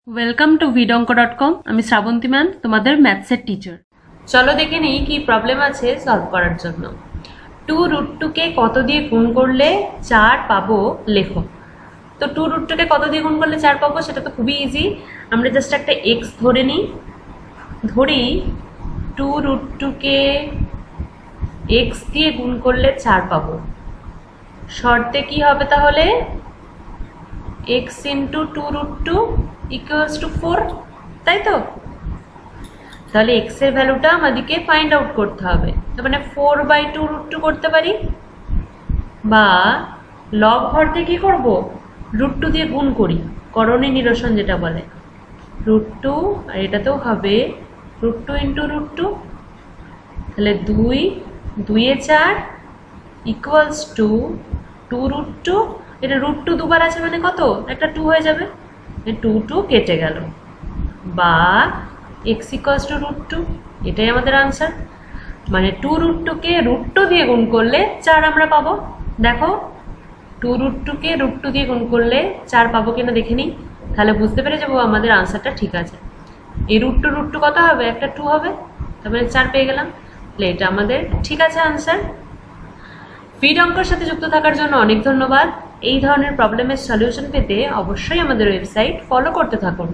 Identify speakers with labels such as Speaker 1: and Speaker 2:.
Speaker 1: Welcome to vidonko.com। আমি Srabanti ma'am, তোমাদের ম্যাথসের teacher. চলো দেখে নিই কি প্রবলেম আছে সলভ করার জন্য। 2√2 কে কত দিয়ে গুণ করলে 4 পাবো লেখো। তো 2√2 কে কত দিয়ে গুণ করলে 4 পাবো সেটা তো খুবই ইজি। আমরা জাস্ট একটা x ধরে নিই, ধরি 2√2 কে x দিয়ে গুণ করলে 4 পাবো। শর্তে কি হবে তাহলে? x into 2√2 equals to 4, তাই তো? তাহলে x এর ভ্যালুটা আমাদেরকে ফাইন্ড আউট করতে হবে। তার মানে 4/2√2 করতে পারি, বা লব হরতে কি করব, √2 দিয়ে গুণ করি, করণী নিরসন যেটা বলে। √2 আর এটাতেও হবে √2 into √2, তাহলে 2 4 equals to 2√2। এটা √2 দুবার আছে মানে কত, একটা 2 হয়ে যাবে, 2 কেটে গেল, বা x equals to √2। এটাই আমাদের আনসার। মানে 2√2 কে √2 দিয়ে গুণ করলে 4 আমরা পাবো। দেখো 2√2 কে √2 দিয়ে গুণ করলে 4 পাবো কিনা দেখে নিই, তাহলে বুঝতে পেরে যাবো আমাদের আনসারটা ঠিক আছে। এই √2 কত হবে, একটা 2 হবে, তারপরে 4 পেয়ে গেলাম, তাহলে এটা আমাদের ঠিক আছে আনসার। vidonkoর সাথে যুক্ত থাকার জন্য অনেক ধন্যবাদ। এই ধরনের প্রবলেমের সলিউশন পেতে অবশ্যই আমাদের ওয়েবসাইট ফলো করতে থাকুন।